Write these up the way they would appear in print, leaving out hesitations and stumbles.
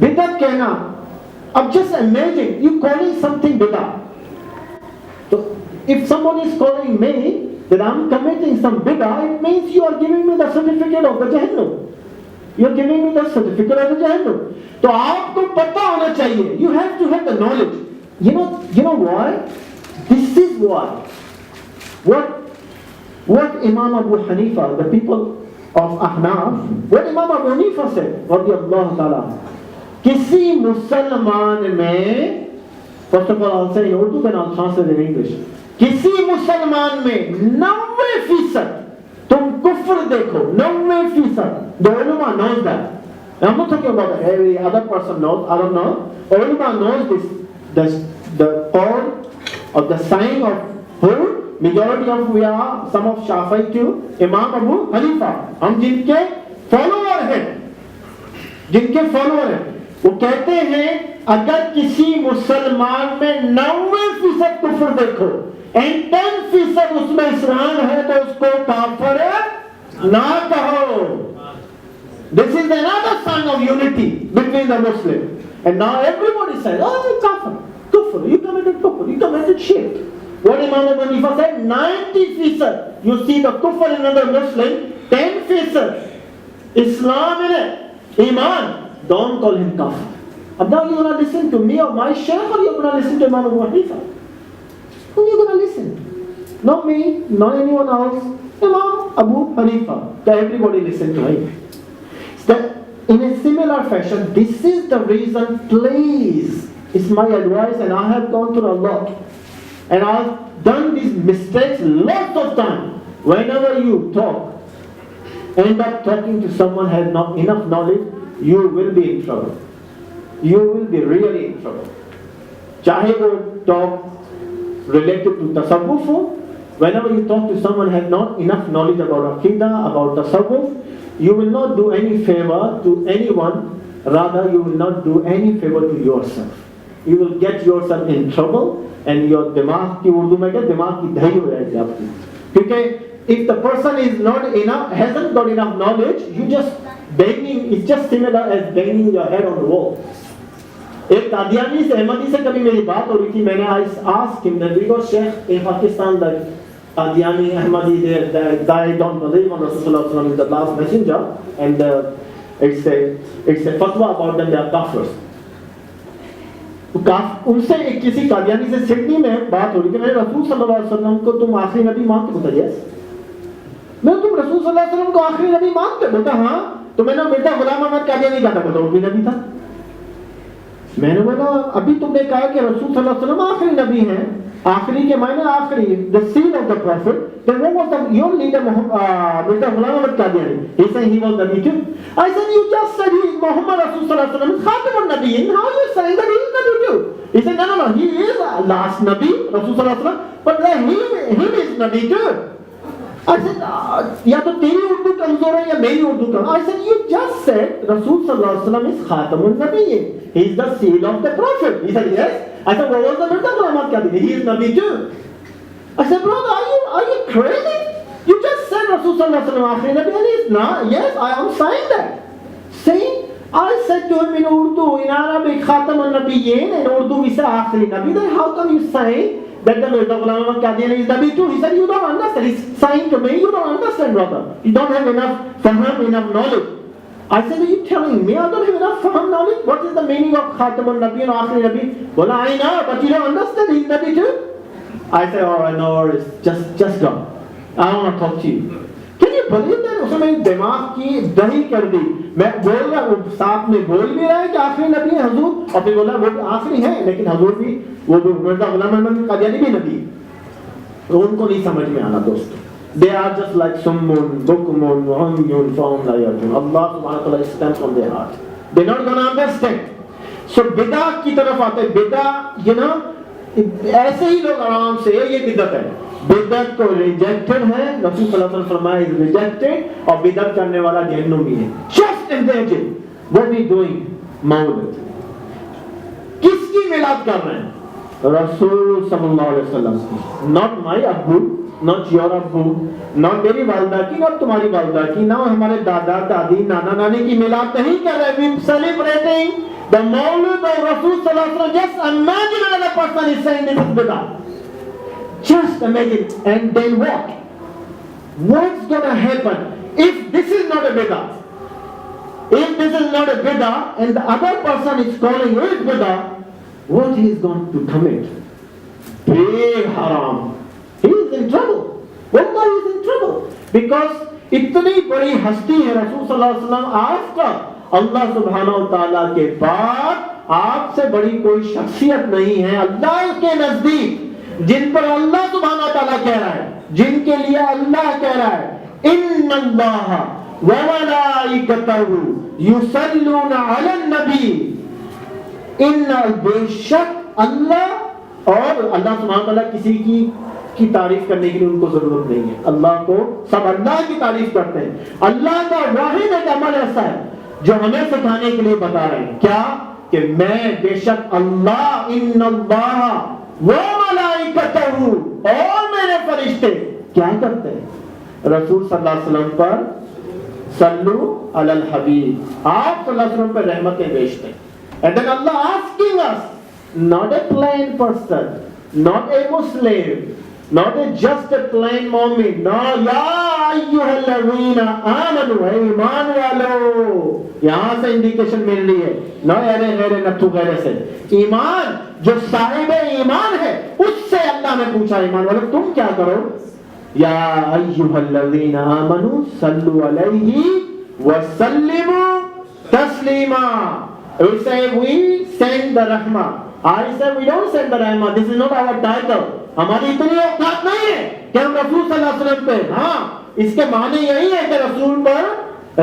बिदअत कहना, अब just imagine you calling something bid'ah. So if someone is calling me that I'm committing some bid'ah, it means you are giving me the certificate of the Jahannam. You are giving me the certificate of the Jahannam. तो आपको पता होना चाहिए. You have to have the knowledge. You know why? This is why. What Imam Abu Hanifa, the people of Ahnaf, what Imam Abu Hanifa said, radiyallahu ta'ala, किसी मुसलमान में, first of all I'll say in Urdu then I'll translate in English, किसी मुसलमान में 90% तुम कुफ्र देखो, 90%. The ulama knows that. I'm not talking about every other person knows, I don't know. Ulama knows this, the call of the sign of who? Majority of we are, some of Shafi'i to Imam Abu Hanifa. हम जिनके follower हैं, वो कहते हैं अगर किसी मुसलमान में 90% कुफ्र देखो and 10% उसमें इस्लाम है तो उसको काफिर ना कहो. This is another sign of unity between the Muslims. And now everybody says, oh, you kafir, you committed kufr, you committed shirk. What Imam Abu Hanifa said, 90% you see the kufr in another Muslim, 10% Islam in it, Iman. Don't call him kafir. And now you're going to listen to me or my shaykh, or you're going to listen to Imam Abu Hanifa? Who are you going to listen? Not me, not anyone else. Imam Abu Hanifa. Everybody listen to him. In a similar fashion, this is the reason, please, it's my advice, and I have gone through a lot. And I've done these mistakes lots of times. Whenever you talk, end up talking to someone who has not enough knowledge, you will be in trouble. You will be really in trouble. Chahe wo talk related to tasawwuf ho, whenever you talk to someone who has not enough knowledge about Aqidah, about tasawwuf, you will not do any favor to anyone, rather you will not do any favor to yourself. You will get yourself in trouble and your dimag ki urdu mein kya dimag ki dahi ho jayegi aapki. Because if the person is not enough, hasn't got enough knowledge, you just banging, it's just similar as banging your head on the wall. एक कादियानी से अहमदी से कभी मेरी बात हो रही थी, मैंने asked him that we got Sheikh in Pakistan that Qadiani, Ahmadi, they don't believe on Rasulullah is the last messenger, and it's a fatwa about them, they are kafirs. उनसे एक किसी कादियानी से सिडनी में बात हो रही थी, मैंने रसूल सल्लल्लाहु अलैहि वसल्लम को तुम आखिरी नबी मानते? बोलता यस. मैं तुम रसूल सल्लल्लाहु अलैहि वसल्लम को आखिरी नबी मानते? बोलता हाँ. तो मैंने बेटा गुलाम अहमद कादियानी कहा था, बोलता वो भी नबी था. मैंने बोला अभी तुमने कहा कि रसूल सल्लल्लाहु अलैहि वसल्लम आखिरी नबी हैं, आखिरी के मायने आखिरी, the seal of the prophet, then what was your leader Mirza Ghulam Ahmad Qadiani? He said he was Nabi too. I said you just said he is Muhammad Rasul Sallallahu Alaihi Wasallam is Khatamun Nabiyyin. How are you saying that he is Nabi too? He said no, he is last Nabi, Rasul Sallallahu Alaihi Wasallam, but him is Nabi too. I said या तो तेरी उर्दू कमजोर है या मेरी उर्दू कमजोर. I said you just said Rasul Sallallahu Alaihi Wasallam is Khatamun Nabiyyin. He is the seal of the prophet. He said yes. I said, what was the Mirza Ghulam Ahmad Qadiani? He is Nabi too. I said, brother, are you crazy? You just said Rasul Sallallahu Alaihi Wasallam Akhiri Nabi, and he is not. Yes, I am saying that. Saying, I said to him in Urdu, in Arabic, Khatam al-Nabiyyin, in Urdu we say Akhiri Nabi. Then how come you say that the Mirza Ghulam Ahmad Qadiani is Nabi too? He said, you don't understand. He's saying to me, you don't understand, brother. You don't have enough faham, enough knowledge. I said, are you telling me I don't have enough faham knowledge? What is the meaning of Khatamun Nabi and Akhiri Nabi? Well, I know, but you don't understand. He's Nabi too. I said, alright, no worries. Just go. I don't want to talk to you. Can you believe that? उसने मेरी दिमाग की दही कर दी. मैं बोल रहा हूँ, साथ में बोल भी रहा है कि आखिरी नबी है हजूर, और फिर बोला वो आखिरी है, लेकिन हजूर भी वो मिर्जा गुलाम अहमद कादियानी भी नबी. तो उनको नहीं समझ में आना दोस्तों. They are just like summun, bukmun, umyun, fahum la yarjun. Allah subhanahu wa ta'ala stamps on their heart. They're not going to understand. So bidah की तरफ आते हैं. बिदा, you know, ऐसे ही लोग आराम से ये बिदत है. बिदत को रिजेक्टेड है, रसूल सल्लल्लाहु अलैहि वसल्लम फरमाया is rejected, और बिदत करने वाला जहन्नुमी है. Just imagine what we doing मौलिद. किसकी मिलाद कर रहे हैं? रसूल सल्लल्लाहु अलैहि वसल्लम. Not my Abu, not your Abu, not मेरी वालदा की, not तुम्हारी वालदा की, ना हमारे दादा दादी नाना नानी की मिलाद नहीं कर रहे. We celebrating the Mawlid of Rasul sallallahu alaihi wasallam, just imagine another person is saying this is bid'ah. Just imagine, and then what? What's gonna happen if this is not a bid'ah? If this is not a bid'ah and the other person is calling it bid'ah, what he is going to commit? Big haram. He is in trouble. Wallah, he is in trouble. Because इतनी बड़ी हस्ती है रसूल सल्लल्लाहु अलैहि वसल्लम, after अल्लाह सुब्हानहू व तआला के बाद आपसे बड़ी कोई शख्सियत नहीं है अल्लाह के नजदीक, जिन पर अल्लाह सुब्हानहू व तआला कह रहा है, जिनके लिए अल्लाह कह रहा है इन्नल्लाह व मलाइकतहु युसल्लूना अलन नबी, इन्ना, बेशक अल्लाह और अल्लाह सुब्हानहू व तआला किसी की तारीफ करने के लिए उनको जरूरत नहीं है। अल्लाह को सब अल्लाह की तारीफ करते हैं। अल्लाह का वाहिद एक अमल ऐसा है जो हमें सिखाने के लिए बता रहे हैं, क्या कि मैं बेशक अल्लाह इन्नल्लाह व मलाइकतहु, और मेरे फरिश्ते क्या करते हैं? रसूल सल्लल्लाहु अलैहि वसल्लम पर सल्लु अलल हबीब, आप सल्लल्लाहु अलैहि वसल्लम पर रहमतें भेजते हैं। And then Allah asking us, not a plain person, not a Muslim, not a just a plain mu'min, no, ya ayyuhallazina amanu, ईमान वालों, यहाँ से इंडिकेशन मिल रही है, न अरे गैरे नथु गैरे से, ईमान जो साहिब ईमान है उससे अल्लाह ने पूछा, ईमान वालों तुम क्या करो? या अय्युहल्लज़ीना आमनु सल्लु अलैहि व सल्लिमु Taslima. We say we send the rahmah. I say we don't send the rahmah. This is not our title. हमारी इतनी औकात नहीं है कि हम रसूल सल्लल्लाहु अलैहि वसल्लम पे, हाँ इसके माने यही है कि रसूल पर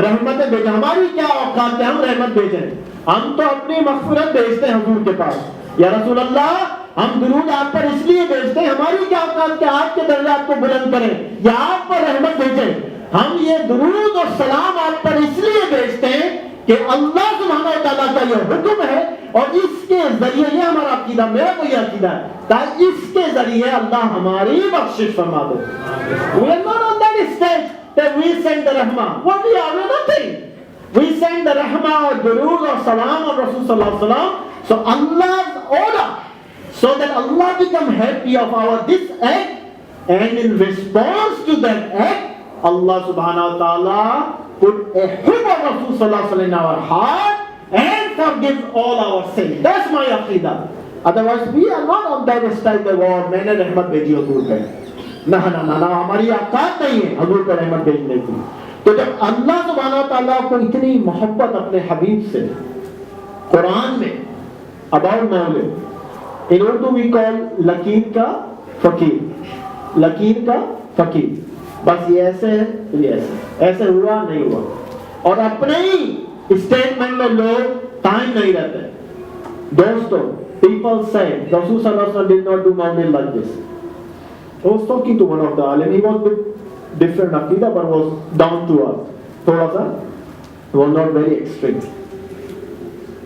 रहमत भेजें. हमारी क्या औकात है हम रहमत भेजें? हम तो अपनी मग़फ़िरत भेजते हैं हुजूर के पास. या रसूल अल्लाह, हम दुरूद आप पर इसलिए भेजते हैं, हमारी क्या औकात कि आपके दर्जात को बुलंद करें या आप पर रहमत भेजें. हम ये दुरूद और सलाम आप पर इसलिए भेजते हैं कि अल्लाह सुब्हानहू व तआला का ये हुक्म है और इसके जरिए, ये हमारा अकीदा, मेरा कोई अकीदा है, ताकि इसके जरिए अल्लाह हमारी बख्शिश फरमा दे. We are not on that stage that we send the rahmah. What we are, nothing. We send the rahmah or durood or salam of Rasul sallallahu alaihi wasallam. So Allah's order, so that Allah become happy of our this act, and in response to that act, Allah subhanahu wa ta'ala put a hub of Rasul sallallahu alaihi wasallam in our heart and forgive all our sins. That's my aqidah. Otherwise we are not on that stage that war मैंने रहमत भेजी हुजूर पे. ना ना ना ना, हमारी औकात नहीं है हुजूर पे रहमत भेजने की. तो जब अल्लाह सुब्हानहू व तआला को इतनी मोहब्बत अपने हबीब से, कुरान में about मौलिद, in Urdu we call लकीर का फकीर, लकीर का फकीर. बस ये ऐसे है, ये ऐसे हुआ नहीं हुआ, और अपने ही स्टेटमेंट में लोग टाइम नहीं रहते. दोस्तों, people say Rasul sallallahu alaihi wasallam did not do Mawlid like this. I was talking to one of the alim, he was a bit different aqidah but was down to earth. थोड़ा सा, he was not very extreme.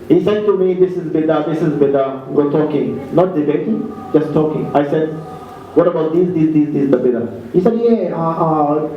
He said to me, this is bid'ah, this is bid'ah. We're talking, not debating, just talking. I said, what about this, the bid'ah? He said, yeah,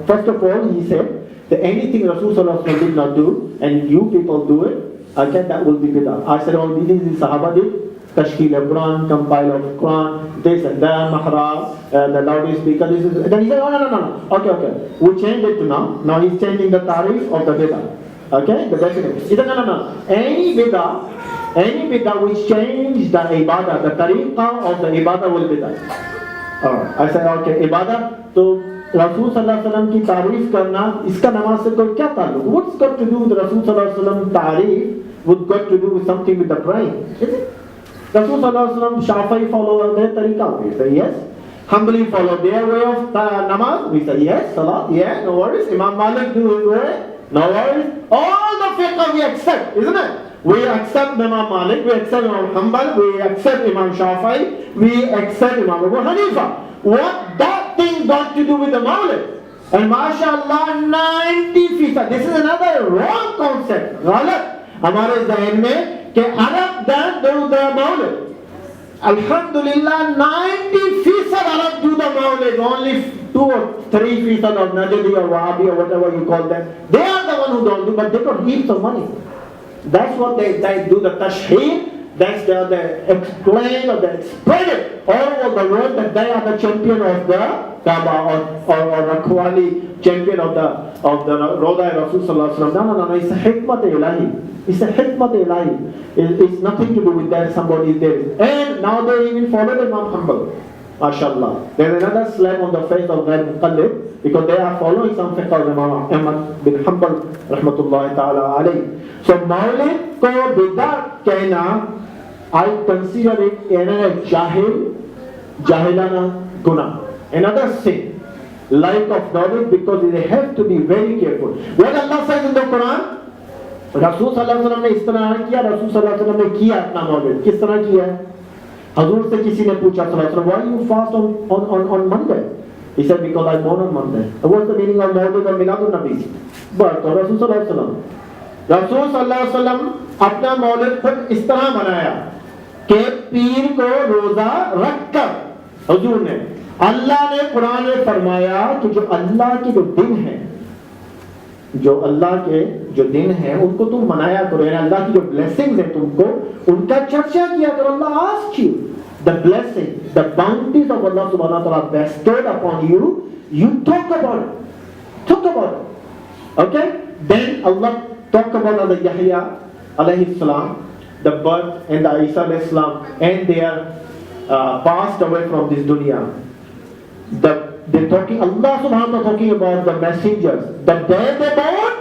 first of all, he said, that anything Rasul sallallahu alaihi wasallam did not do, and you people do it, again that will be bid'ah. I said, all these things the Sahaba did, Tashkil al-Quran, compile of Quran, this and that, Mahrab, the loudspeaker, this is, then he said, oh no, okay, we changed it to now he's changing the tarif of the bid'ah. Okay, the definition. He said, no. Any bid'ah which change the ibadah, the tariqah of the ibadah will be done. Alright, I said, okay, ibadah, so Rasul sallallahu alaihi wasallam की तारीफ करना, इसका नमाज से कोई क्या ताल्लुक? What's got to do with Rasul sallallahu alaihi wasallam तारीफ? What's got to do with something with the praying? Is it? Rasul sallallahu alaihi wasallam Shafi'i follow their tariqah? We say yes. Humbly follow their way of namaz? We say yes. Salat? Yeah, no worries. Imam Malik do his way? No worries. All the fiqh we accept, isn't it? We accept Imam Malik, we accept Imam Hanbal, we accept Imam Shafi'i, we accept Imam Abu Hanifa. What that thing got to do with the Mawlid? And mashallah, 90%. This is another wrong concept. गलत हमारे ज़हन में कि Arab do the Mawlid. Alhamdulillah, 90% Arab do the Mawlid. Only 2 or 3% of Najdi or Wahhabi or whatever you call them, they are the one who don't do, but they got heaps of money. That's what they do the tashheed. That's they explain or they spread it all over the world that they are the champion of the Kaaba or Rakhwali, champion of the Roda Rasul Sallallahu Alaihi Wasallam. No. It's a hikmat ilahi. It's a hikmat ilahi. It's nothing to do with that somebody is there. And now they even follow Imam Hanbal. MashaAllah. There's another slap on the face of that Muqallid because they are following some fiqh of Imam Ahmad bin Hanbal rahmatullahi ta'ala alayhi. So Mawlid ko bidat कहना, I consider it another jahilana guna, another sin, lack of knowledge, because they have to be very careful. What Allah says in the Quran, Rasul Sallallahu Alaihi Wasallam ने इस तरह किया, Rasul Sallallahu Alaihi Wasallam ने किया अपना knowledge, किस तरह किया? Hazur se kisi ne pucha Sallallahu Alaihi Wasallam, why you fast on Monday? He said, because I born on Monday. What's the meaning of Mawlid or Miladun Nabi? But Rasul Sallallahu Alaihi Wasallam, Rasul Sallallahu Alaihi Wasallam अपना मौलिद खुद इस तरह मनाया कि पीर को रोजा रखकर हुजूर ने, अल्लाह ने कुरान में फरमाया कि जो अल्लाह के जो दिन है, जो अल्लाह के जो दिन है उनको तुम मनाया करो, यानी अल्लाह की जो ब्लेसिंग्स है तुमको उनका चर्चा किया करो. अल्लाह asked you the blessing, the bounties of Allah subhanahu wa ta'ala bestowed upon you, you talk about it. Okay? Then Allah talk about the Yahya alayhi salam, the birth and the Isa alayhi salam, and they are passed away from this dunya. Allah subhanahu wa ta'ala talking about the messengers. The day they born,